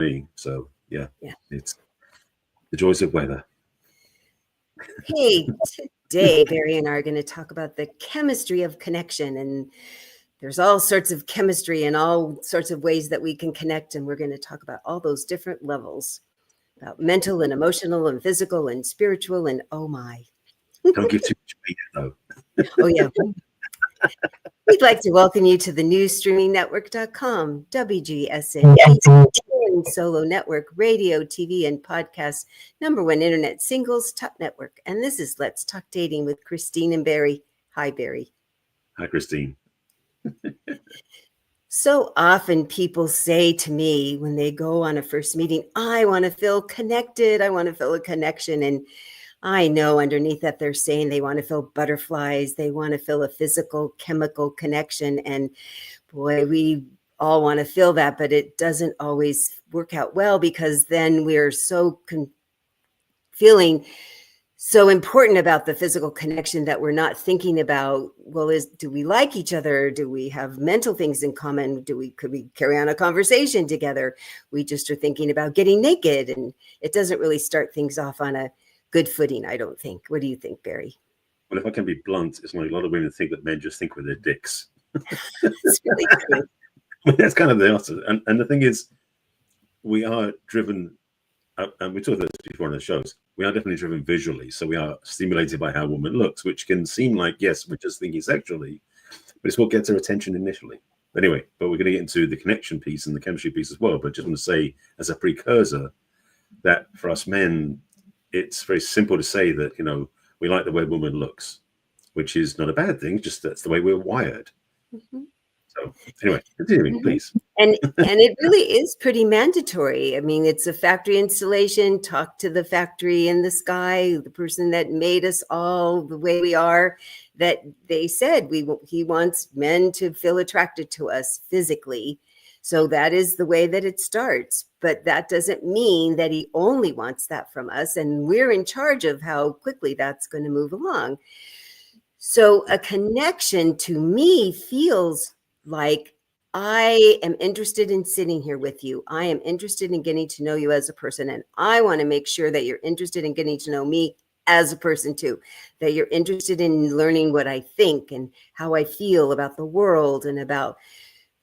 me. So yeah, Yeah. it's the joys of weather. Hey, today Barry and I are going to talk about the chemistry of connection, and there's all sorts of chemistry and all sorts of ways that we can connect, and we're going to talk about all those different levels, about mental and emotional and physical and spiritual, and oh my. Don't give too much away though. Oh yeah. We'd like to welcome you to the newsstreamingnetwork.com, WGSN-DB, solo network, radio, TV, and podcast, #1 internet singles top network. And this is Let's Talk Dating with Christine and Barry. Hi, Barry. Hi, Christine. So often people say to me when they go on a first meeting, I want to feel connected. I want to feel a connection. And I know underneath that they're saying they want to feel butterflies. They want to feel a physical, chemical connection. And boy, we all want to feel that, but it doesn't always work out well because then we're so feeling so important about the physical connection that we're not thinking about, well, do we like each other? Do we have mental things in common? Could we carry on a conversation together? We just are thinking about getting naked, and it doesn't really start things off on a good footing, I don't think. What do you think, Barry? Well, if I can be blunt, it's like a lot of women think that men just think with their dicks. It's really true. That's kind of the answer. And the thing is, we are driven, and we talked about this before on the shows, we are definitely driven visually. So we are stimulated by how a woman looks, which can seem like, yes, we're just thinking sexually, but it's what gets our attention initially. Anyway, but we're going to get into the connection piece and the chemistry piece as well. But just want to say as a precursor that for us men, it's very simple to say that, we like the way a woman looks, which is not a bad thing. Just that's the way we're wired. Mm-hmm. So anyway, continuing, please. And it really is pretty mandatory. I mean, it's a factory installation. Talk to the factory in the sky, the person that made us all the way we are, that they said he wants men to feel attracted to us physically. So that is the way that it starts. But that doesn't mean that he only wants that from us. And we're in charge of how quickly that's going to move along. So a connection to me feels like I am interested in sitting here with you. I am interested in getting to know you as a person. And I want to make sure that you're interested in getting to know me as a person too, that you're interested in learning what I think and how I feel about the world and about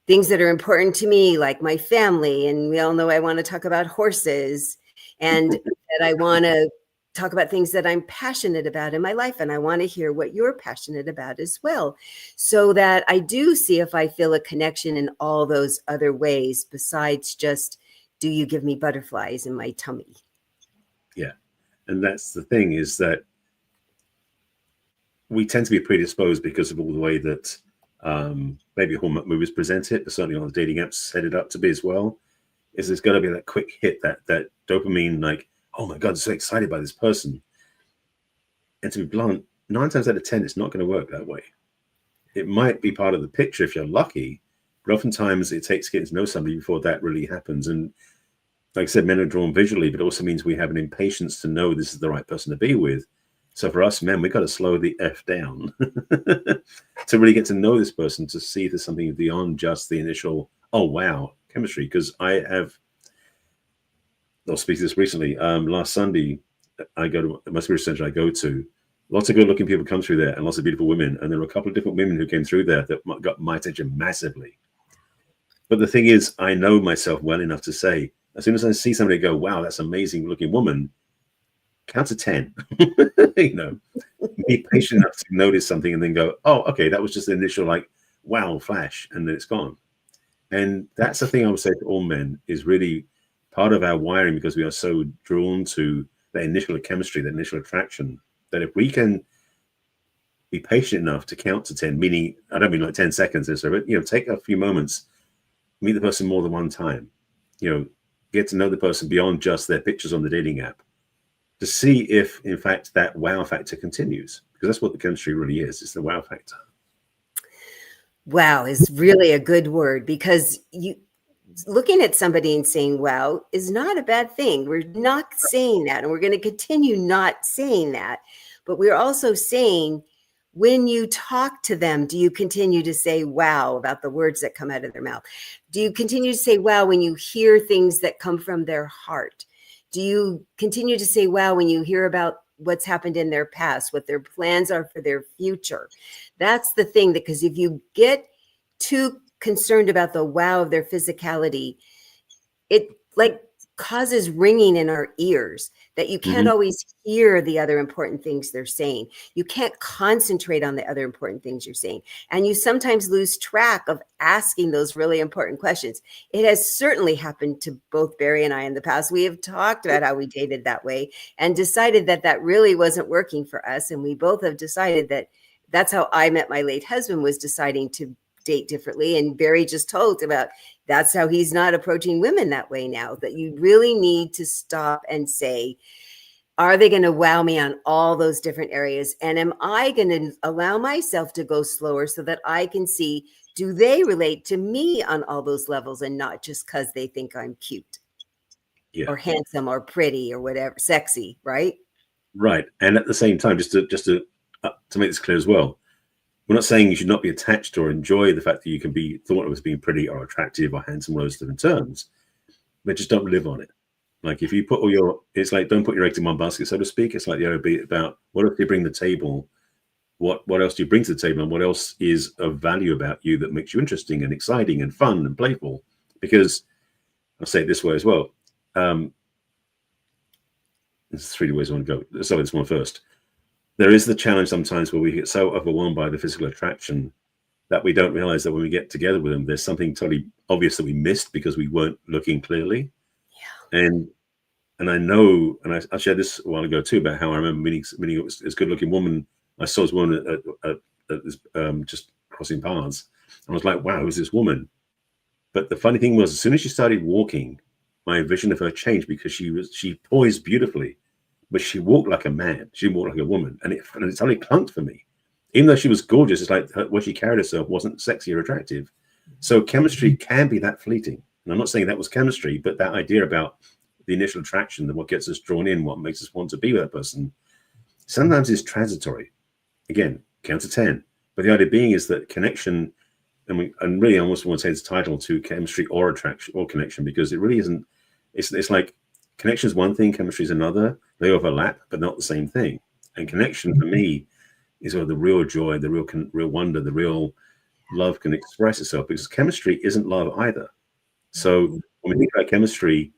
things that are important to me, like my family. And we all know I want to talk about horses and that I want to talk about things that I'm passionate about in my life. And I want to hear what you're passionate about as well, so that I do see if I feel a connection in all those other ways besides just, do you give me butterflies in my tummy? Yeah. And that's the thing, is that we tend to be predisposed because of all the way that maybe Hallmark movies present it, but certainly on the dating apps set it up to be as well, is there's got to be that quick hit, that dopamine, like, oh my God, I'm so excited by this person. And to be blunt, 9 times out of 10, it's not going to work that way. It might be part of the picture if you're lucky, but oftentimes it takes getting to know somebody before that really happens. And like I said, men are drawn visually, but it also means we have an impatience to know this is the right person to be with. So for us men, we got to slow the F down to really get to know this person, to see if there's something beyond just the initial, oh, wow, chemistry. Because I'll speak to this recently. Last Sunday, I go to my spiritual center. I go to lots of good-looking people come through there, and lots of beautiful women. And there were a couple of different women who came through there that got my attention massively. But the thing is, I know myself well enough to say, as soon as I see somebody go, wow, that's an amazing-looking woman, count to 10. Be patient enough to notice something and then go, oh, okay, that was just the initial like, wow, flash, and then it's gone. And that's the thing I would say to all men, is really part of our wiring, because we are so drawn to the initial chemistry, the initial attraction, that if we can be patient enough to count to 10, meaning, I don't mean like 10 seconds or so, but, take a few moments, meet the person more than one time, get to know the person beyond just their pictures on the dating app, to see if, in fact, that wow factor continues, because that's what the chemistry really is. It's the wow factor. Wow is really a good word, because looking at somebody and saying wow is not a bad thing. We're not saying that, and we're going to continue not saying that. But we're also saying when you talk to them, do you continue to say wow about the words that come out of their mouth? Do you continue to say wow when you hear things that come from their heart? Do you continue to say wow when you hear about what's happened in their past, what their plans are for their future? That's the thing, because if you get too concerned about the wow of their physicality, it like causes ringing in our ears that you can't always hear the other important things they're saying. You can't concentrate on the other important things you're saying. And you sometimes lose track of asking those really important questions. It has certainly happened to both Barry and I in the past. We have talked about how we dated that way and decided that that really wasn't working for us. And we both have decided that that's how I met my late husband, was deciding to date differently. And Barry just told about that's how he's not approaching women that way now, that you really need to stop and say, are they going to wow me on all those different areas? And am I going to allow myself to go slower so that I can see, do they relate to me on all those levels, and not just because they think I'm cute or handsome or pretty or whatever, sexy, right? Right. And at the same time, just to make this clear as well, we're not saying you should not be attached or enjoy the fact that you can be thought of as being pretty or attractive or handsome, all those different terms, but just don't live on it. Like if you put all your, it's like, don't put your eggs in one basket, so to speak. It's like the OB about what else do you bring to the table? What else do you bring to the table? And what else is of value about you that makes you interesting and exciting and fun and playful? Because I'll say it this way as well. There's 3 ways I want to go. Let's start with this one first. There is the challenge sometimes where we get so overwhelmed by the physical attraction that we don't realize that when we get together with them, there's something totally obvious that we missed because we weren't looking clearly. Yeah. And I know, and I shared this a while ago too, about how I remember meeting this good-looking woman. I saw this woman at this, just crossing paths. I was like, wow, who's this woman? But the funny thing was, as soon as she started walking, my vision of her changed, because she poised beautifully. But she walked like a man. She walked like a woman, and it suddenly clunked for me. Even though she was gorgeous, it's like what she carried herself wasn't sexy or attractive. So chemistry can be that fleeting. And I'm not saying that was chemistry, but that idea about the initial attraction, that what gets us drawn in, what makes us want to be with that person, sometimes is transitory. Again, count to 10. But the idea being is that connection, and really I almost want to say this title to chemistry or attraction or connection, because it really isn't. It's like connection is one thing, chemistry is another. They overlap, but not the same thing. And connection for me is where the real joy, the real wonder, the real love can express itself, because chemistry isn't love either. So when we think about chemistry,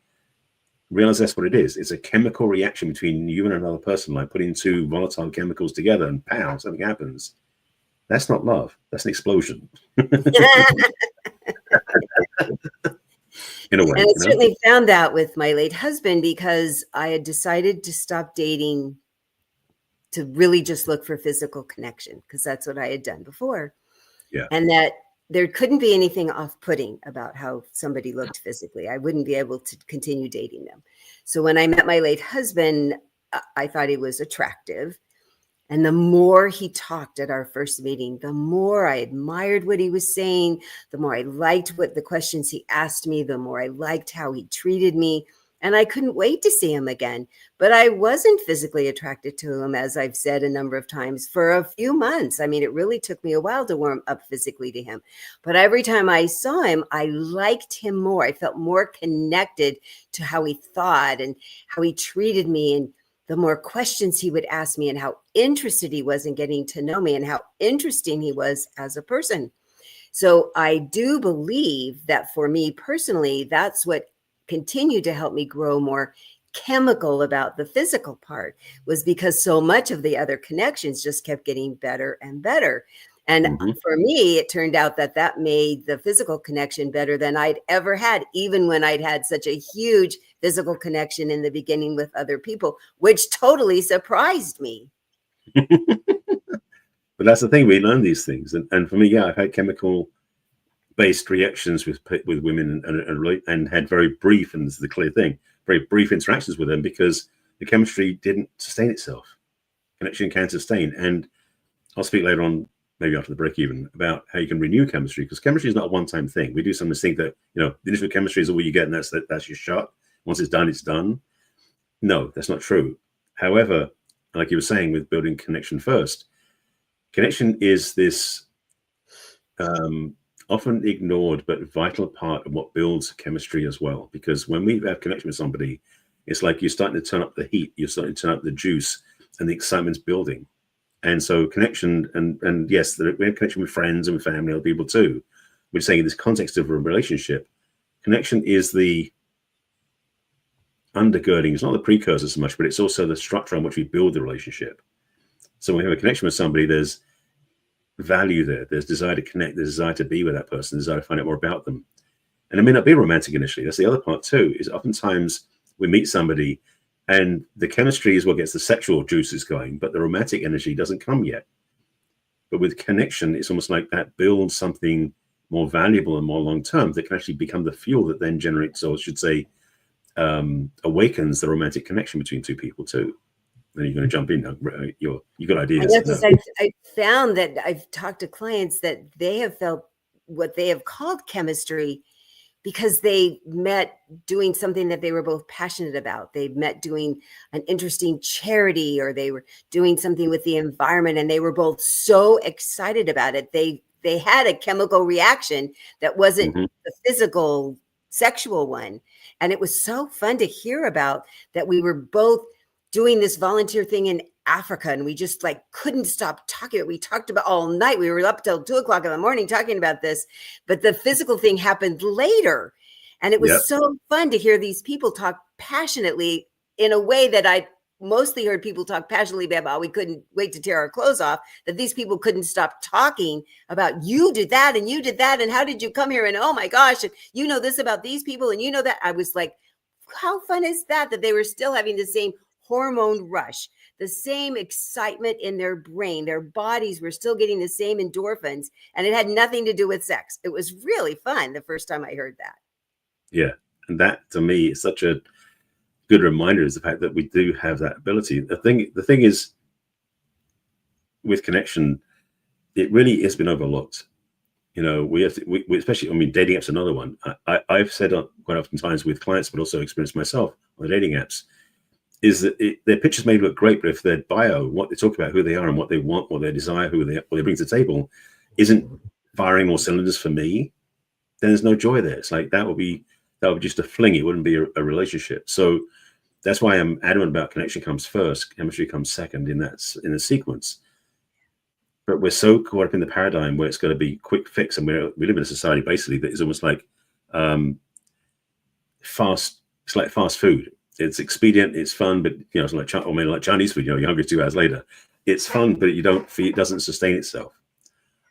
realize that's what it is. It's a chemical reaction between you and another person, like putting 2 volatile chemicals together and pow, something happens. That's not love. That's an explosion. In a way. And I certainly found that with my late husband, because I had decided to stop dating to really just look for physical connection, because that's what I had done before. Yeah. And that there couldn't be anything off-putting about how somebody looked physically. I wouldn't be able to continue dating them. So when I met my late husband, I thought he was attractive. And the more he talked at our first meeting, the more I admired what he was saying, the more I liked what the questions he asked me, the more I liked how he treated me. And I couldn't wait to see him again. But I wasn't physically attracted to him, as I've said a number of times, for a few months. I mean, it really took me a while to warm up physically to him. But every time I saw him, I liked him more. I felt more connected to how he thought and how he treated me, and the more questions he would ask me, and how interested he was in getting to know me, and how interesting he was as a person. So I do believe that for me personally, that's what continued to help me grow more chemical about the physical part, was because so much of the other connections just kept getting better and better. And for me, it turned out that that made the physical connection better than I'd ever had, even when I'd had such a huge physical connection in the beginning with other people, which totally surprised me. But that's the thing, we learn these things. And for me, yeah, I've had chemical-based reactions with women and had very brief, and this is the clear thing, very brief interactions with them, because the chemistry didn't sustain itself. Connection can sustain. And I'll speak later on, maybe after the break even, about how you can renew chemistry, because chemistry is not a one-time thing. We do sometimes think that, the initial chemistry is all you get, and that's your shot. Once it's done, it's done. No, that's not true. However, like you were saying, with building connection first, Connection is this often ignored but vital part of what builds chemistry as well. Because when we have connection with somebody, it's like you're starting to turn up the heat, you're starting to turn up the juice, and the excitement's building. And so connection, and yes, we have connection with friends and with family, other people too. We're saying in this context of a relationship, connection is the undergirding. It's not the precursor so much, but it's also the structure on which we build the relationship. So when we have a connection with somebody, there's value there. There's desire to connect. There's desire to be with that person. Desire to find out more about them. And it may not be romantic initially. That's the other part too. Is oftentimes we meet somebody, and the chemistry is what gets the sexual juices going, but the romantic energy doesn't come yet. But with connection, it's almost like that builds something more valuable and more long term that can actually become the fuel that then generates, or I should say, awakens the romantic connection between two people too. Then you're going to jump in. You got ideas. I found that I've talked to clients that they have felt what they have called chemistry because they met doing something that they were both passionate about. They met doing an interesting charity, or they were doing something with the environment, and they were both so excited about it. They had a chemical reaction that wasn't the physical, sexual one. And it was so fun to hear about that. We were both doing this volunteer thing in Africa, and we just like couldn't stop talking. We talked about all night. We were up till 2:00 in the morning talking about this, but the physical thing happened later. And it was so fun to hear these people talk passionately in a way that I mostly heard people talk passionately about. We couldn't wait to tear our clothes off, that these people couldn't stop talking about, you did that and you did that. And how did you come here? And oh my gosh, and you know this about these people. And you know that. I was like, how fun is that? That they were still having the same hormone rush, the same excitement in their brain. Their bodies were still getting the same endorphins, and it had nothing to do with sex. It was really fun the first time I heard that. Yeah. And that to me is such a good reminder, is the fact that we do have that ability. The thing is, with connection, it really has been overlooked. You know, we especially, I mean, dating apps, another one. I've said quite often times with clients, but also experienced myself on the dating apps, is that their pictures may look great, but if their bio, what they talk about, who they are and what they want, what they desire, what they bring to the table, isn't firing all cylinders for me, then there's no joy there. It's like that would be just a fling. It wouldn't be a relationship. So that's why I'm adamant about connection comes first, chemistry comes second in the sequence. But we're so caught up in the paradigm where it's got to be quick fix, and we live in a society basically that is almost like fast. It's like fast food. It's expedient, it's fun, but you know, it's like like Chinese food. You know, you're hungry 2 hours later. It's fun, but it doesn't sustain itself.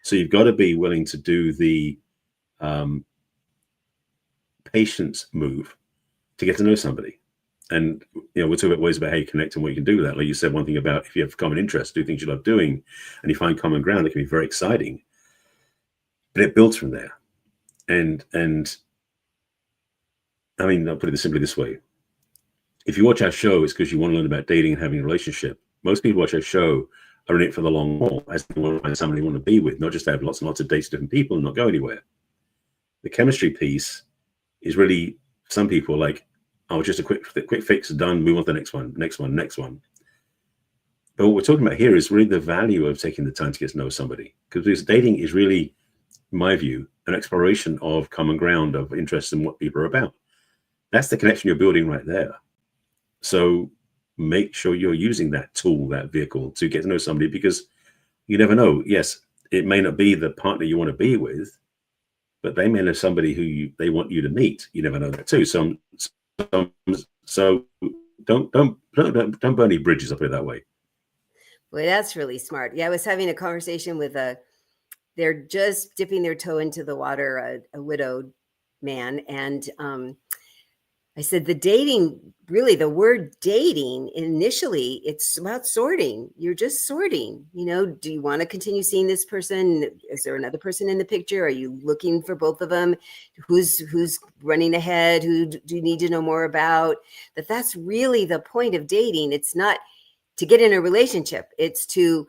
So you've got to be willing to do the patience move to get to know somebody. And you know, we're talking about ways about how you connect and what you can do with that. Like you said, one thing about if you have common interests, do things you love doing, and you find common ground, that can be very exciting. But it builds from there. And I mean, I'll put it simply this way. If you watch our show, it's because you want to learn about dating and having a relationship. Most people watch our show are in it for the long haul, as they want to find somebody they want to be with, not just have lots and lots of dates with different people and not go anywhere. The chemistry piece is really, some people like, oh, just a quick fix, done, move on to the next one. But what we're talking about here is really the value of taking the time to get to know somebody, because dating is really, in my view, an exploration of common ground, of interests and what people are about. That's the connection you're building right there. So make sure you're using that tool, that vehicle, to get to know somebody, because you never know. Yes, it may not be the partner you want to be with, but they may know somebody who they want you to meet. You never know that too. So don't burn any bridges, I'll put it that way. Boy, that's really smart. Yeah, I was having a conversation with they're just dipping their toe into the water, a widowed man. And I said, the word dating, initially, it's about sorting. You're just sorting. You know, do you want to continue seeing this person? Is there another person in the picture? Are you looking for both of them? Who's running ahead? Who do you need to know more about? That's really the point of dating. It's not to get in a relationship. It's to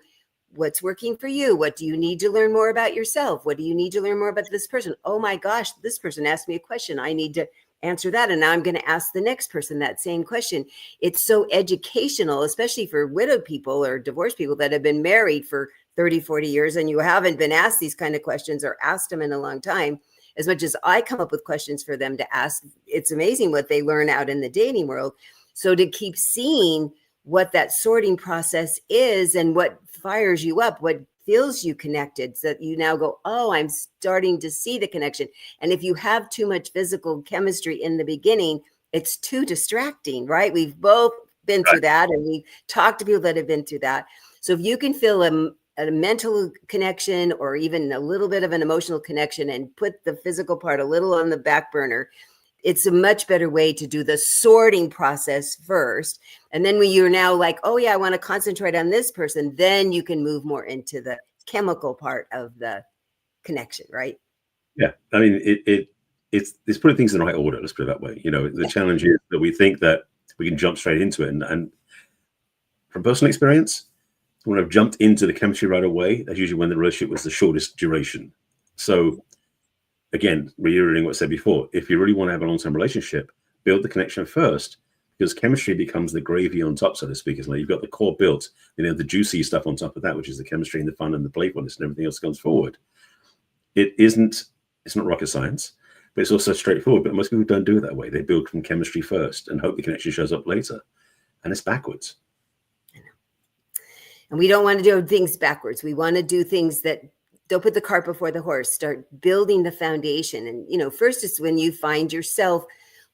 what's working for you. What do you need to learn more about yourself? What do you need to learn more about this person? Oh my gosh, this person asked me a question. I need to answer that. And now I'm going to ask the next person that same question. It's so educational, especially for widowed people or divorced people that have been married for 30, 40 years and you haven't been asked these kind of questions or asked them in a long time, as much as I come up with questions for them to ask, it's amazing what they learn out in the dating world. So to keep seeing what that sorting process is and what fires you up, what feels you connected, so that you now go, oh, I'm starting to see the connection. And if you have too much physical chemistry in the beginning, it's too distracting, right? We've both been through that, and we've talked to people that have been through that. So if you can feel a mental connection or even a little bit of an emotional connection and put the physical part a little on the back burner, it's a much better way to do the sorting process first. And then when you're now like, oh yeah, I want to concentrate on this person, then you can move more into the chemical part of the connection, right? Yeah. I mean, it's putting things in the right order. Let's put it that way. The challenge is that we think that we can jump straight into it. And from personal experience, when I've jumped into the chemistry right away, that's usually when the relationship was the shortest duration. So again, reiterating what I said before, if you really want to have a long-term relationship, build the connection first, because chemistry becomes the gravy on top, so to speak. It's like you've got the core built, the juicy stuff on top of that, which is the chemistry and the fun and the playfulness and everything else comes forward. It's not rocket science, but it's also straightforward. But most people don't do it that way. They build from chemistry first and hope the connection shows up later. And it's backwards. And we don't want to do things backwards. We want to do things that don't put the cart before the horse. Start building the foundation. And, first is when you find yourself,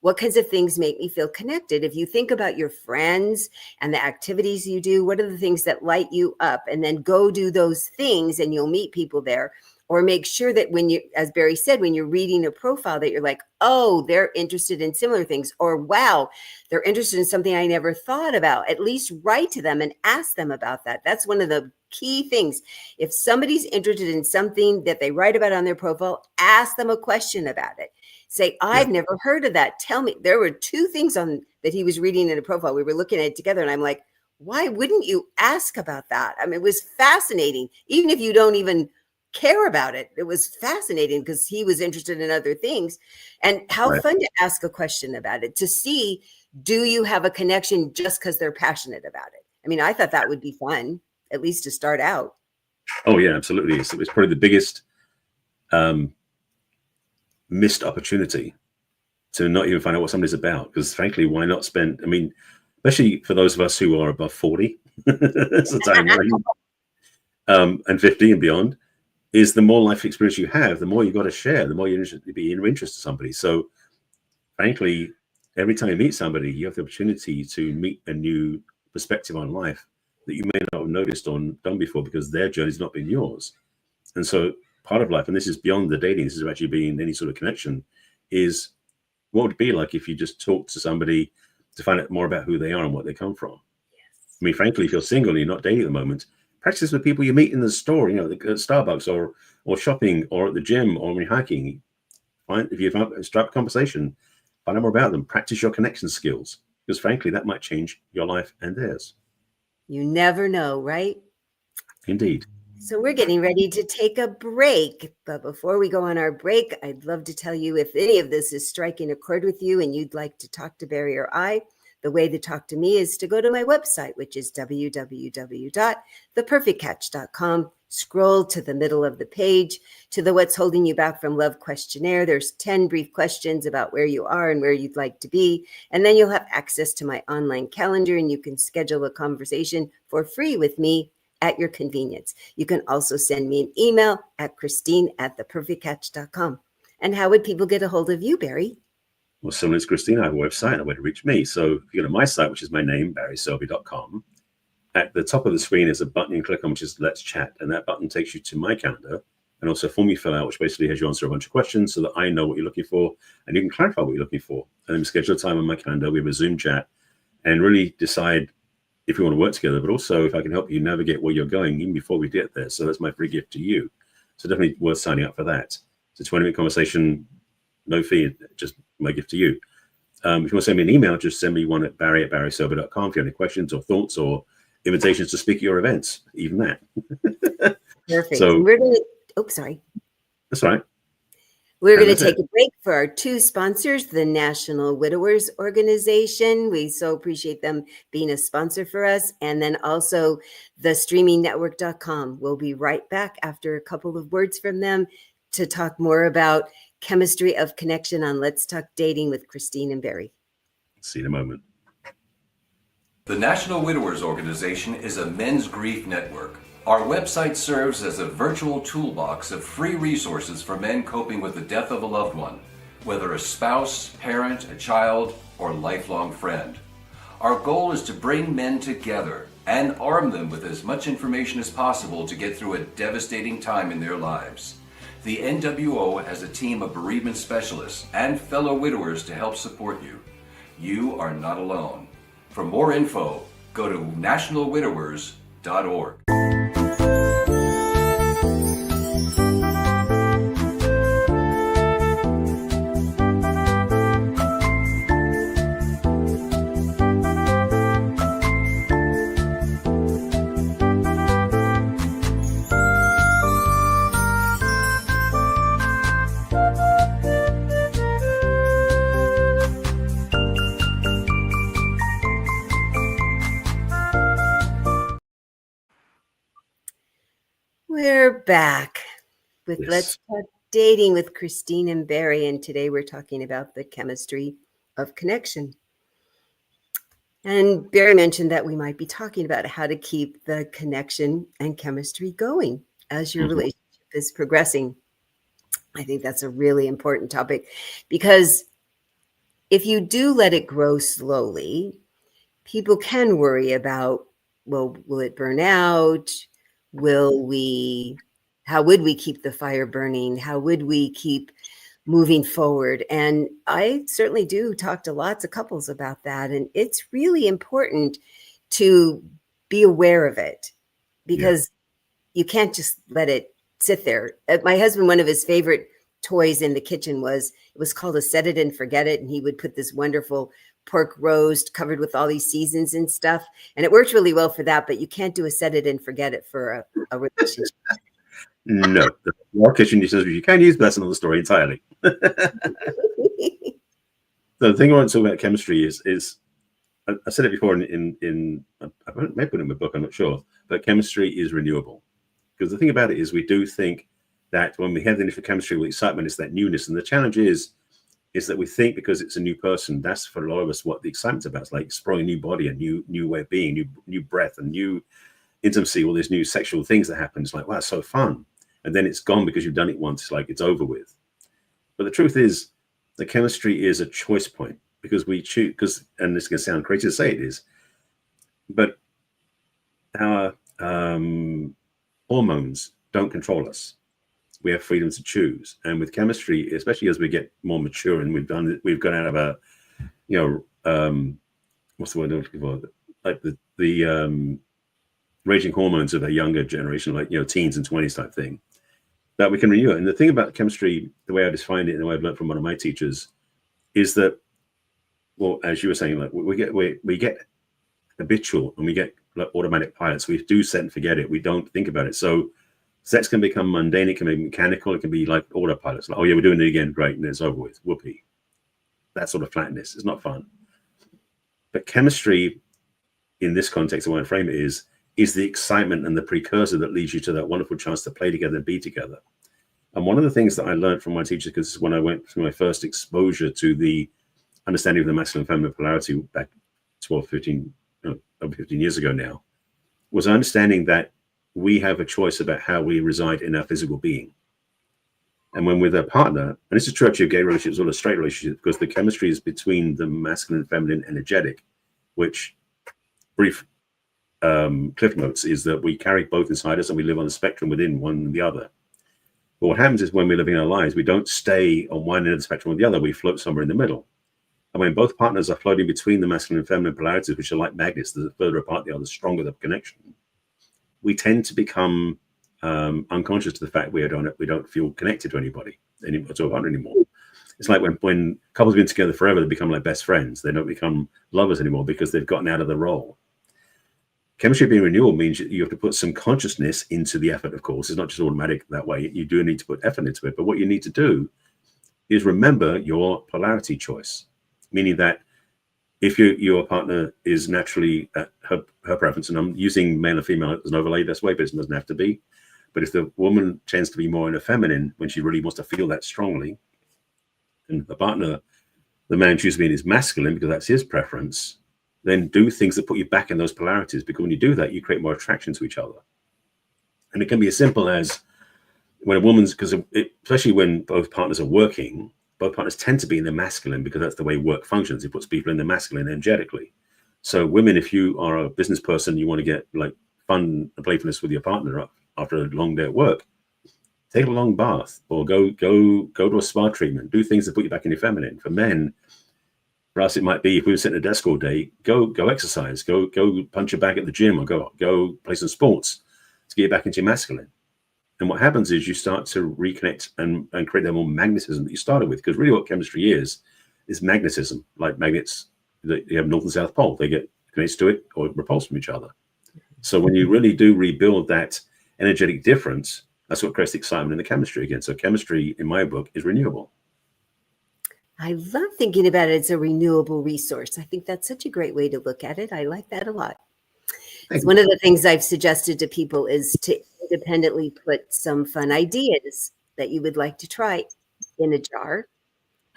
what kinds of things make me feel connected? If you think about your friends and the activities you do, what are the things that light you up? And then go do those things and you'll meet people there. Or make sure that when you, as Barry said, when you're reading a profile that you're like, oh, they're interested in similar things, or wow, they're interested in something I never thought about. At least write to them and ask them about that. That's one of the key things. If somebody's interested in something that they write about on their profile, ask them a question about it. Say, I've never heard of that. Tell me. There were 2 things on that he was reading in a profile. We were looking at it together and I'm like, why wouldn't you ask about that? I mean, it was fascinating. Even if you don't even care about it, it was fascinating because he was interested in other things. And how fun to ask a question about it, to see, do you have a connection just because they're passionate about it? I mean, I thought that would be fun, at least to start out. Oh yeah, absolutely. It's probably the biggest missed opportunity to not even find out what somebody's about, because frankly, why not spend, especially for those of us who are above 40, that's the time, right? And 50 and beyond, is the more life experience you have, the more you've got to share, the more you're interested to be in interest to somebody. So frankly, every time you meet somebody, you have the opportunity to meet a new perspective on life that you may not have noticed or done before, because their journey's not been yours. And so part of life, and this is beyond the dating, this is actually being any sort of connection, is what would it be like if you just talk to somebody to find out more about who they are and what they come from. Yes. Frankly, if you're single and you're not dating at the moment, practice with people you meet in the store, at Starbucks or shopping or at the gym or when you're hiking. If you strike a conversation, find out more about them. Practice your connection skills, because frankly, that might change your life and theirs. You never know, right? Indeed. So we're getting ready to take a break. But before we go on our break, I'd love to tell you, if any of this is striking a chord with you and you'd like to talk to Barry or I, the way to talk to me is to go to my website, which is www.theperfectcatch.com. Scroll to the middle of the page to the What's Holding You Back from Love questionnaire. There's 10 brief questions about where you are and where you'd like to be. And then you'll have access to my online calendar, and you can schedule a conversation for free with me at your convenience. You can also send me an email at Christine@theperfectcatch.com. And how would people get a hold of you, Barry? Well, similar to Christine, I have a website and a way to reach me. So if you go to my site, which is my name, barryselby.com, at the top of the screen is a button you can click on, which is Let's Chat. And that button takes you to my calendar and also a form you fill out, which basically has you answer a bunch of questions so that I know what you're looking for and you can clarify what you're looking for. And then we schedule a time on my calendar. We have a Zoom chat and really decide if we want to work together, but also if I can help you navigate where you're going even before we get there. So that's my free gift to you. So definitely worth signing up for that. It's a 20-minute conversation, no fee, just my gift to you. If you want to send me an email, just send me one at barry@barryselby.com if you have any questions or thoughts or invitations to speak at your events, even that. Perfect. So we're going to, sorry. That's all right. We're And going to that's take it. a break for our two sponsors, the National Widowers Organization. We so appreciate them being a sponsor for us. And then also the streamingnetwork.com. We'll be right back after a couple of words from them to talk more about chemistry of connection on Let's Talk Dating with Christine and Barry. See you in a moment. The National Widowers Organization is a men's grief network. Our website serves as a virtual toolbox of free resources for men coping with the death of a loved one, whether a spouse, parent, a child, or lifelong friend. Our goal is to bring men together and arm them with as much information as possible to get through a devastating time in their lives. The NWO has a team of bereavement specialists and fellow widowers to help support you. You are not alone. For more info, go to nationalwidowers.org. We're back with Yes. Let's Talk Dating with Christine and Barry. And today we're talking about the chemistry of connection. And Barry mentioned that we might be talking about how to keep the connection and chemistry going as your relationship is progressing. I think that's a really important topic because if you do let it grow slowly, people can worry about, well, will it burn out? How would we keep the fire burning? How would we keep moving forward? And I certainly do talk to lots of couples about that. And it's really important to be aware of it because you can't just let it sit there. My husband, one of his favorite toys in the kitchen it was called a set it and forget it. And he would put this wonderful pork roast covered with all these seasons and stuff. And it worked really well for that, but you can't do a set it and forget it for a relationship. No, the raw kitchen utensils you can use, but that's another story entirely. The thing I want to talk about chemistry is I said it before in I may put it in my book, I'm not sure, but chemistry is renewable. Because the thing about it is we do think that when we have the initial chemistry with excitement, it's that newness. And the challenge is that we think because it's a new person, that's for a lot of us what the excitement's about. It's like exploring a new body, a new way of being, new breath, and new intimacy, all these new sexual things that happen. It's like, wow, it's so fun. And then it's gone because you've done it once. It's like it's over with. But the truth is, the chemistry is a choice point because we choose. And this is going to sound crazy to say it is, but our hormones don't control us. We have freedom to choose. And with chemistry, especially as we get more mature and we've gone out of a, what's the word I'm looking for? Like the raging hormones of a younger generation, like, teens and 20s type thing, that we can renew it. And the thing about chemistry, the way I define it and the way I've learned from one of my teachers is that, well, as you were saying, like we get habitual and we get like automatic pilots. We do set and forget it. We don't think about it. So sex can become mundane. It can be mechanical. It can be like autopilots. Like, oh yeah, we're doing it again. Great. And it's over with. Whoopee. That sort of flatness. It's not fun. But chemistry in this context, I want to frame it is the excitement and the precursor that leads you to that wonderful chance to play together and be together. And one of the things that I learned from my teachers, because when I went through my first exposure to the understanding of the masculine and feminine polarity back 15 years ago now, was understanding that we have a choice about how we reside in our physical being. And when with a partner, and this is true actually of gay relationships or a straight relationship, because the chemistry is between the masculine and feminine energetic, which brief cliff notes is that we carry both inside us and we live on the spectrum within one and the other. But what happens is when we're living our lives, we don't stay on one end of the spectrum or the other, we float somewhere in the middle. And when both partners are floating between the masculine and feminine polarities, which are like magnets, the further apart they are, the stronger the connection, we tend to become unconscious to the fact we don't feel connected to anybody, to a partner anymore. It's like when couples have been together forever, they become like best friends. They don't become lovers anymore because they've gotten out of the role. Chemistry being renewal means you have to put some consciousness into the effort, of course. It's not just automatic that way. You do need to put effort into it. But what you need to do is remember your polarity choice, meaning that if your partner is naturally her preference, and I'm using male and female as an overlay this way, but it doesn't have to be. But if the woman tends to be more in a feminine when she really wants to feel that strongly, and the partner, the man chooses to be in his masculine because that's his preference, then do things that put you back in those polarities, because when you do that, you create more attraction to each other. And it can be as simple as when a woman's, because especially when both partners are working, both partners tend to be in the masculine because that's the way work functions. It puts people in the masculine energetically. So women, if you are a business person, you want to get like fun and playfulness with your partner after a long day at work, take a long bath or go to a spa treatment, do things that put you back in your feminine. For men, for us, it might be if we were sitting at a desk all day, go exercise, go punch a bag at the gym, or go play some sports to get you back into your masculine. And what happens is you start to reconnect and create that more magnetism that you started with. Because really what chemistry is magnetism, like magnets that you have North and South Pole. They get connected to it or repulsed from each other. So when you really do rebuild that energetic difference, that's what creates the excitement in the chemistry again. So chemistry, in my book, is renewable. I love thinking about it as a renewable resource. I think that's such a great way to look at it. I like that a lot. So one of the things I've suggested to people is to independently put some fun ideas that you would like to try in a jar,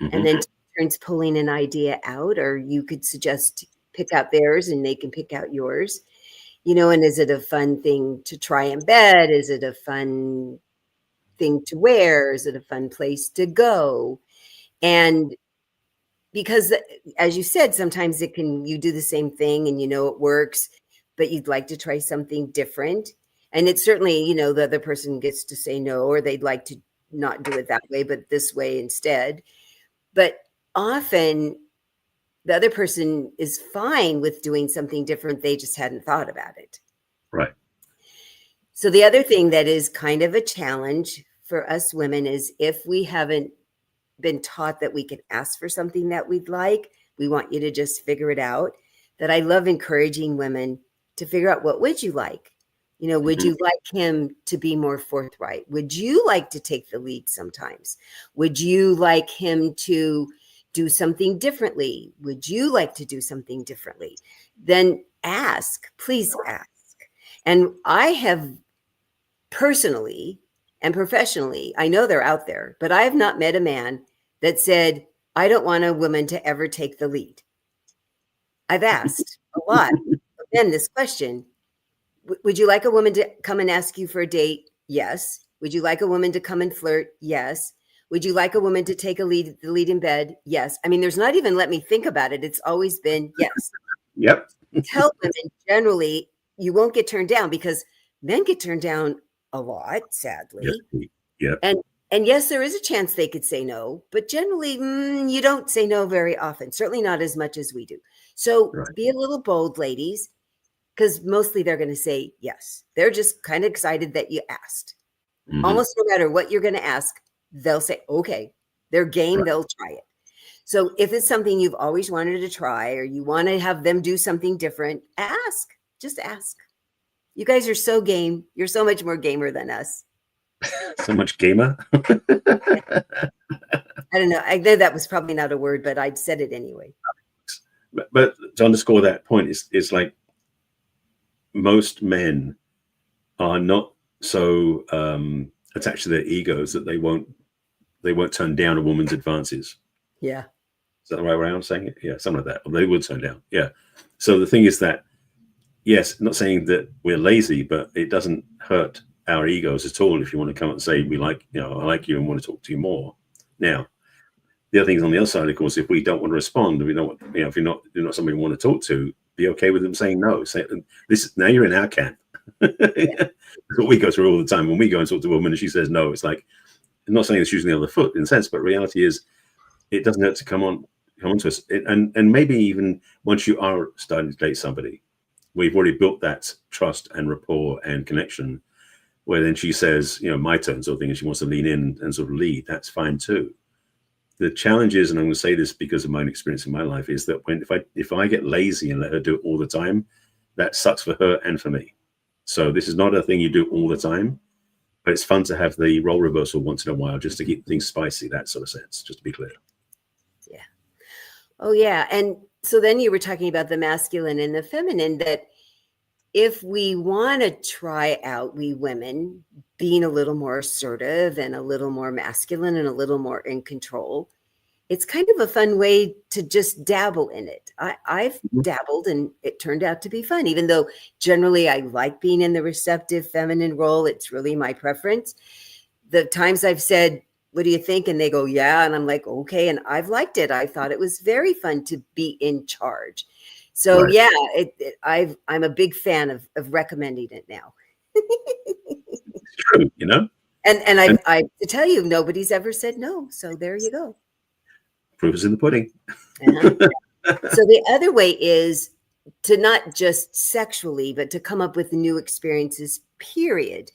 and then turns pulling an idea out, or you could suggest pick out theirs and they can pick out yours. And is it a fun thing to try in bed? Is it a fun thing to wear? Is it a fun place to go? And because, as you said, sometimes you do the same thing and it works, but you'd like to try something different. And it's certainly, the other person gets to say no, or they'd like to not do it that way, but this way instead. But often the other person is fine with doing something different. They just hadn't thought about it. Right. So the other thing that is kind of a challenge for us women is if we haven't been taught that we can ask for something that we'd like, we want you to just figure it out. That I love encouraging women to figure out, what would you like? Would you like him to be more forthright? Would you like to take the lead sometimes? Would you like him to do something differently? Would you like to do something differently? Then ask, please ask. And I have personally and professionally, I know they're out there, but I have not met a man that said, I don't want a woman to ever take the lead. I've asked a lot of men this question. Would you like a woman to come and ask you for a date? Yes. Would you like a woman to come and flirt? Yes. Would you like a woman to take the lead in bed? Yes. I mean, there's not even let me think about it. It's always been yes. Yep. Tell women generally you won't get turned down, because men get turned down a lot, sadly. Yeah. And yes, there is a chance they could say no, but generally you don't say no very often, certainly not as much as we do. So Be a little bold, ladies, because mostly they're going to say yes. They're just kind of excited that you asked. Almost no matter what you're going to ask, they'll say, okay, they're game, they'll try it. So if it's something you've always wanted to try, or you want to have them do something different, ask. Just ask. You guys are so game. You're so much more gamer than us. So much gamer. I don't know. I know that was probably not a word, but I'd said it anyway. But to underscore that point, is like most men are not so attached to their egos that they won't turn down a woman's advances. Yeah. Is that the right way I'm saying it? Yeah, something like that. Or they would turn down. Yeah. So the thing is that, yes, not saying that we're lazy, but it doesn't hurt our egos at all if you want to come and say, I like you and want to talk to you more. Now, the other thing is on the other side, of course, if we don't want to respond, we don't, if you're not somebody we want to talk to, be okay with them saying no. Say this. Now you're in our camp. That's what we go through all the time when we go and talk to a woman and she says no. It's like, I'm not saying it's using the other foot in a sense, but reality is, it doesn't hurt to come on to us. And maybe even once you are starting to date somebody, we've already built that trust and rapport and connection, where then she says, my turn sort of thing, and she wants to lean in and sort of lead. That's fine too. The challenge is, and I'm going to say this because of my own experience in my life, is that if I get lazy and let her do it all the time, that sucks for her and for me. So this is not a thing you do all the time. but it's fun to have the role reversal once in a while just to keep things spicy, that sort of sense, just to be clear. Yeah. Oh, yeah. And so then you were talking about the masculine and the feminine, that if we want to try out, we women, being a little more assertive and a little more masculine and a little more in control, it's kind of a fun way to just dabble in it. I've dabbled and it turned out to be fun, even though generally I like being in the receptive feminine role. It's really my preference. The times I've said, what do you think? And they go, yeah. And I'm like, okay. And I've liked it. I thought it was very fun to be in charge. So Right. yeah, I'm a big fan of recommending it now. It's true, you know? And I to tell you, nobody's ever said no. So there you go. Proof is in the pudding. Uh-huh. So the other way is to not just sexually, but to come up with new experiences, period.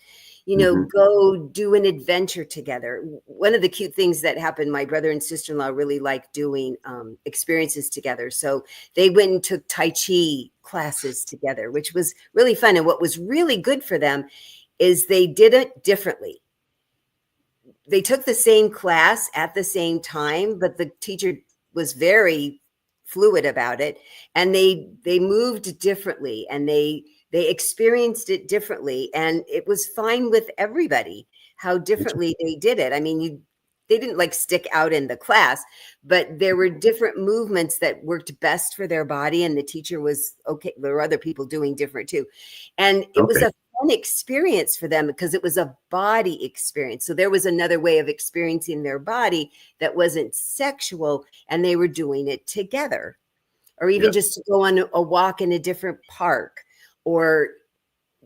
You know, go do an adventure together. One of the cute things that happened, my brother and sister-in-law really like doing experiences together. So they went and took Tai Chi classes together, which was really fun. And what was really good for them is they did it differently. They took the same class at the same time, but the teacher was very fluid about it, and they moved differently, and they experienced it differently, and it was fine with everybody how differently they did it. I mean, they didn't like stick out in the class, but there were different movements that worked best for their body, and the teacher was okay. There were other people doing different too, and it was a fun experience for them because it was a body experience. So there was another way of experiencing their body that wasn't sexual, and they were doing it together. Or even just to go on a walk in a different park, or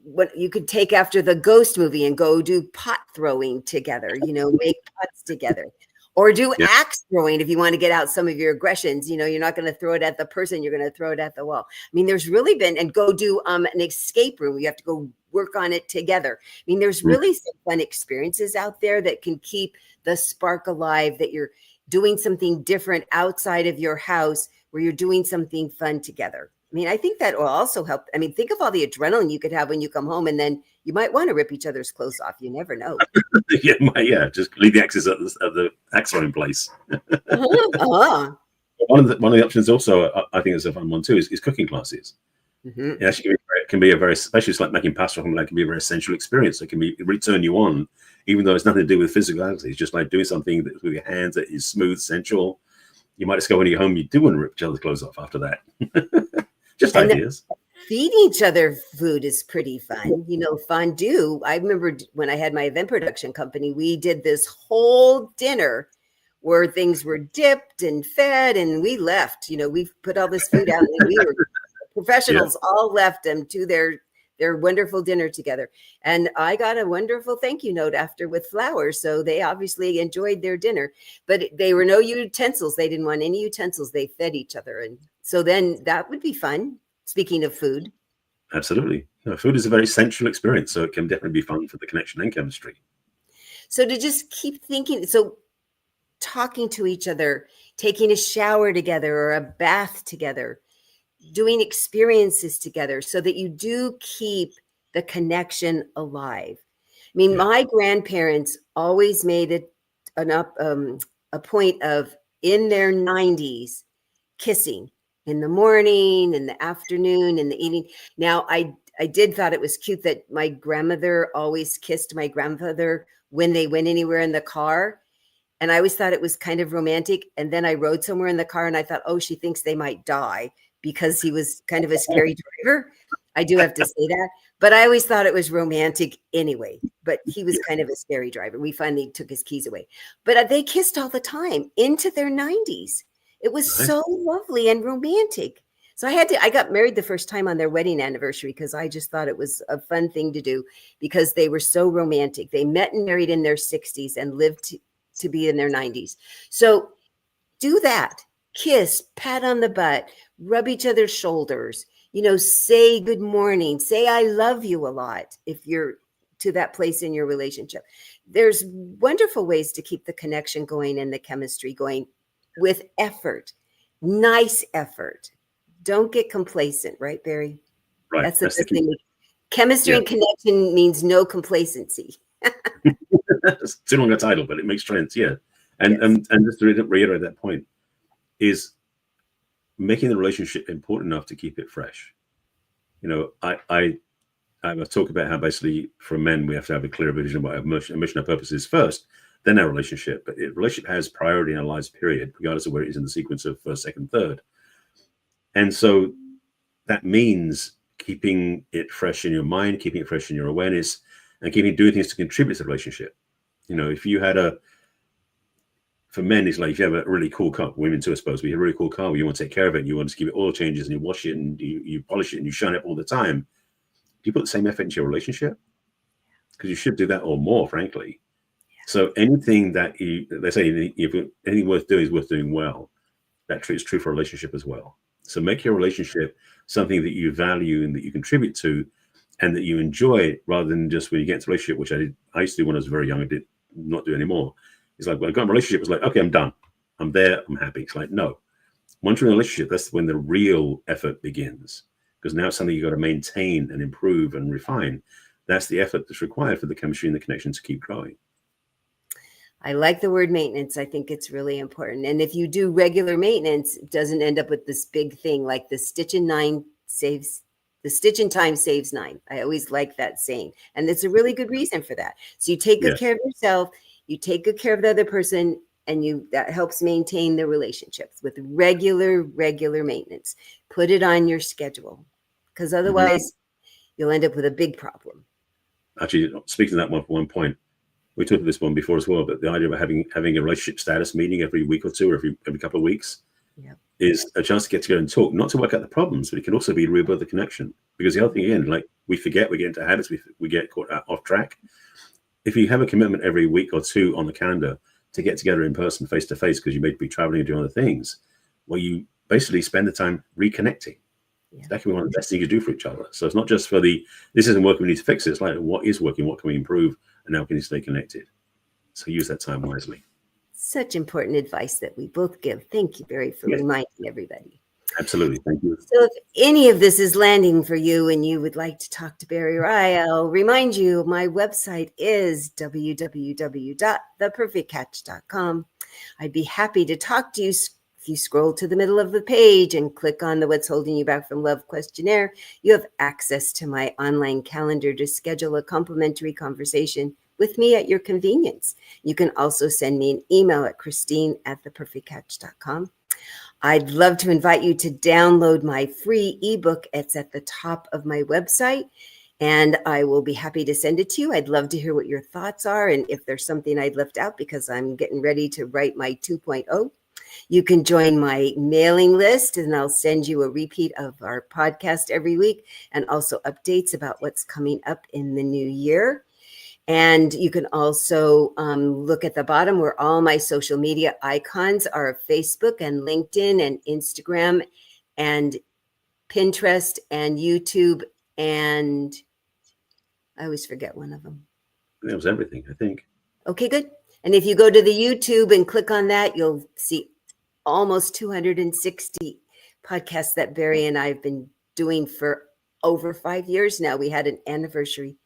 what you could take after the Ghost movie and go do pot throwing together, you know, make pots together, or do axe throwing if you want to get out some of your aggressions. You know, you're not going to throw it at the person, you're going to throw it at the wall. I mean, there's really been, and go do an escape room. You have to go work on it together. I mean, there's really some fun experiences out there that can keep the spark alive, that you're doing something different outside of your house where you're doing something fun together. I mean, I think that will also help. I mean, think of all the adrenaline you could have when you come home, and then you might want to rip each other's clothes off. You never know. Just leave the axes at the axe throwing place. Uh-huh. One of the options also, I think, is a fun one too, is cooking classes. It actually can be a very, especially it's like making pasta or something, like, can be a very sensual experience. It can really turn you on, even though it's nothing to do with physicality. It's just like doing something that, with your hands, that is smooth, sensual. You might discover when you get home, you do want to rip each other's clothes off after that. Just ideas. Feeding each other food is pretty fun. You know, fondue. I remember when I had my event production company, we did this whole dinner where things were dipped and fed, and we left. You know, we put all this food out, and we were professionals, all left them to their wonderful dinner together. And I got a wonderful thank you note after with flowers. So they obviously enjoyed their dinner, but they were no utensils. They didn't want any utensils. They fed each other. And so then that would be fun. Speaking of food. Absolutely. No, food is a very sensual experience. So it can definitely be fun for the connection and chemistry. So to just keep thinking, so talking to each other, taking a shower together or a bath together, doing experiences together, so that you do keep the connection alive. I mean, my grandparents always made it a point of, in their 90s, kissing in the morning, in the afternoon, in the evening. Now, I did thought it was cute that my grandmother always kissed my grandfather when they went anywhere in the car. And I always thought it was kind of romantic. And then I rode somewhere in the car and I thought, oh, she thinks they might die, because he was kind of a scary driver. I do have to say that. But I always thought it was romantic anyway. But he was kind of a scary driver. We finally took his keys away. But they kissed all the time into their 90s. It was so lovely and romantic. So I got married the first time on their wedding anniversary, because I just thought it was a fun thing to do, because they were so romantic. They met and married in their 60s and lived to be in their 90s. So do that. Kiss, pat on the butt, rub each other's shoulders, you know, say good morning, say I love you a lot if you're to that place in your relationship. There's wonderful ways to keep the connection going and the chemistry going with effort, nice effort. Don't get complacent, right, Barry? Right. That's the thing. Chemistry and connection means no complacency. It's too long a title, but it makes sense, yeah. And just to reiterate that point, is making the relationship important enough to keep it fresh. You know, I talk about how basically for men we have to have a clear vision of what our mission and purpose is first, then our relationship. But relationship has priority in our lives, period, regardless of where it is in the sequence of first, second, third. And so that means keeping it fresh in your mind, keeping it fresh in your awareness, and doing things to contribute to the relationship. You know, if you had for men, it's like if you have a really cool car, women too, I suppose, but you have a really cool car where you want to take care of it, and you want to give it oil changes, and you wash it, and you polish it, and you shine it all the time. Do you put the same effort into your relationship? Because you should do that or more, frankly. Yeah. So anything that they say, if anything worth doing is worth doing well. That is true for a relationship as well. So make your relationship something that you value and that you contribute to, and that you enjoy, rather than just when you get into a relationship, which I used to do when I was very young. I did not do anymore. It's like when I got in a relationship, it's like, okay, I'm done. I'm there. I'm happy. It's like, no. Once you're in a relationship, that's when the real effort begins. Because now it's something you've got to maintain and improve and refine. That's the effort that's required for the chemistry and the connection to keep growing. I like the word maintenance. I think it's really important. And if you do regular maintenance, it doesn't end up with this big thing like the stitch in time saves 9. I always like that saying. And it's a really good reason for that. So you take good care of yourself, you take good care of the other person, and that helps maintain the relationships with regular maintenance. Put it on your schedule, because otherwise you'll end up with a big problem. Actually, speaking of that one point, we talked about this one before as well, but the idea of having a relationship status meeting every week or two, or every couple of weeks, is a chance to get together and talk, not to work out the problems, but it can also be to rebuild the connection. Because the other thing, again, like we forget, we get into habits, we get caught off track. If you have a commitment every week or two on the calendar to get together in person, face to face, because you may be traveling and doing other things, well, you basically spend the time reconnecting. That can be one of the best things you do for each other. So it's not just for this isn't working, we need to fix it. It's like, what is working? What can we improve? And how can you stay connected? So use that time wisely. Such important advice that we both give. Thank you, Barry, for reminding everybody. Absolutely. Thank you. So if any of this is landing for you and you would like to talk to Barry or I'll remind you, my website is www.theperfectcatch.com. I'd be happy to talk to you. If you scroll to the middle of the page and click on the What's Holding You Back from Love questionnaire, you have access to my online calendar to schedule a complimentary conversation with me at your convenience. You can also send me an email at christine@theperfectcatch.com. I'd love to invite you to download my free ebook. It's at the top of my website, and I will be happy to send it to you. I'd love to hear what your thoughts are, and if there's something I'd left out, because I'm getting ready to write my 2.0. You can join my mailing list, and I'll send you a repeat of our podcast every week, and also updates about what's coming up in the new year. And you can also look at the bottom where all my social media icons are: Facebook and LinkedIn and Instagram and Pinterest and YouTube. And I always forget one of them. That was everything, I think. Okay, good. And if you go to the YouTube and click on that, you'll see almost 260 podcasts that Barry and I have been doing for over 5 years now. We had an anniversary.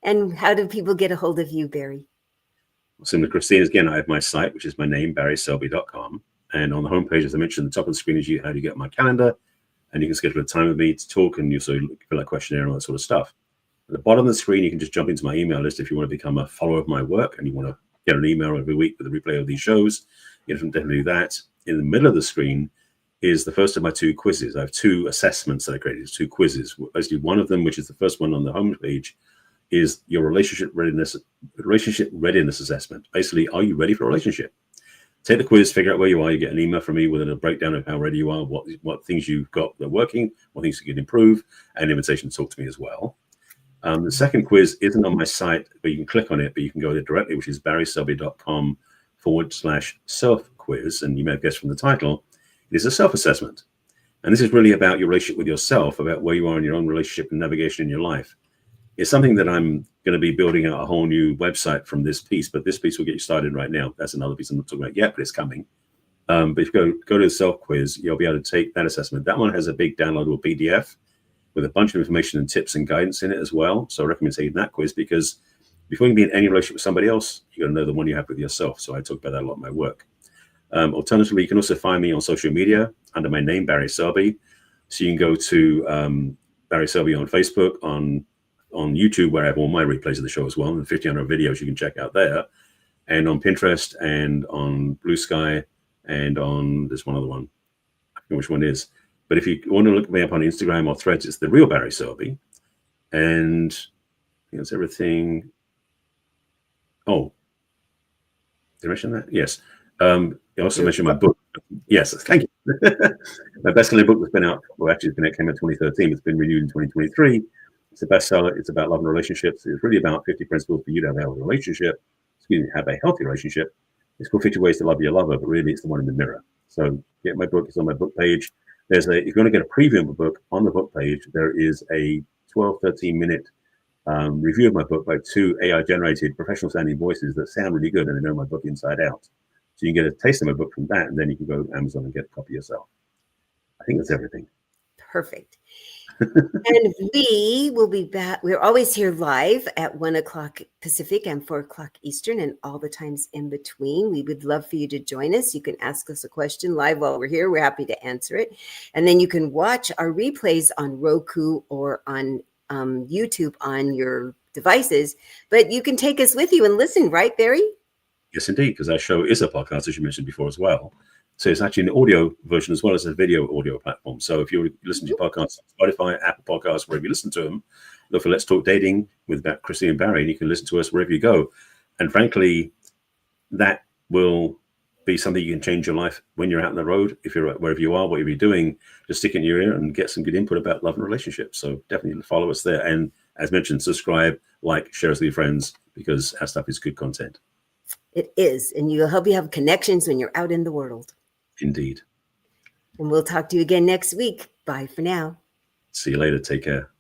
And how do people get a hold of you, Barry? Similar to Christine, again, I have my site, which is my name, barryselby.com. And on the homepage, as I mentioned, the top of the screen is how do you get my calendar, and you can schedule a time with me to talk, and you also fill out a questionnaire and all that sort of stuff. At the bottom of the screen, you can just jump into my email list if you want to become a follower of my work and you want to get an email every week with a replay of these shows. You can definitely do that. In the middle of the screen is the first of my 2 quizzes. I have 2 assessments that I created, 2 quizzes. Basically, one of them, which is the first one on the homepage, is your relationship readiness assessment. Basically, are you ready for a relationship? Take the quiz, figure out where you are. You get an email from me with a breakdown of how ready you are, what things you've got that are working, what things you can improve, and an invitation to talk to me as well. The second quiz isn't on my site, but you can click on it, but you can go there directly, which is barryselby.com/self-quiz. And you may have guessed from the title, it is a self-assessment. And this is really about your relationship with yourself, about where you are in your own relationship and navigation in your life. It's something that I'm going to be building out a whole new website from this piece, but this piece will get you started right now. That's another piece I'm not talking about yet, but it's coming. But if you go to the self-quiz, you'll be able to take that assessment. That one has a big downloadable PDF with a bunch of information and tips and guidance in it as well. So I recommend taking that quiz, because before you can be in any relationship with somebody else, you got to know the one you have with yourself. So I talk about that a lot in my work. Alternatively, you can also find me on social media under my name, Barry Selby. So you can go to Barry Selby on Facebook, on YouTube, where I have all my replays of the show as well, and 1,500 videos you can check out there, and on Pinterest, and on Blue Sky, and on there's one other one. I don't know which one it is. But if you want to look me up on Instagram or Threads, it's the real Barry Selby. And I think that's everything. Oh, did I mention that? Yes. You also mentioned my book. Yes, thank you. My best-selling book has been out. Well, actually, it came out in 2013. It's been renewed in 2023. It's a bestseller. It's about love and relationships. It's really about 50 principles for you to have a healthy relationship. Have a healthy relationship. It's called 50 Ways to Love Your Lover, but really, it's the one in the mirror. So get my book. It's on my book page. If you're going to get a preview of the book, on the book page, there is a 12, 13-minute review of my book by 2 AI-generated professional sounding voices that sound really good and they know my book inside out. So you can get a taste of my book from that, and then you can go to Amazon and get a copy yourself. I think that's everything. Perfect. And we will be back. We're always here live at 1 o'clock Pacific and 4 o'clock Eastern and all the times in between. We would love for you to join us. You can ask us a question live while we're here. We're happy to answer it. And then you can watch our replays on Roku or on YouTube on your devices. But you can take us with you and listen, right, Barry? Yes, indeed, because our show is a podcast, as you mentioned before as well. So it's actually an audio version as well as a video audio platform. So if you listen to your podcasts on Spotify, Apple Podcasts, wherever you listen to them, look for Let's Talk Dating with Chrissy and Barry, and you can listen to us wherever you go. And frankly, that will be something you can change your life when you're out on the road. If you're wherever you are, whatever you're doing, just stick it in your ear and get some good input about love and relationships. So definitely follow us there. And as mentioned, subscribe, like, share us with your friends, because our stuff is good content. It is. And you'll help you have connections when you're out in the world. Indeed. And we'll talk to you again next week. Bye for now. See you later. Take care.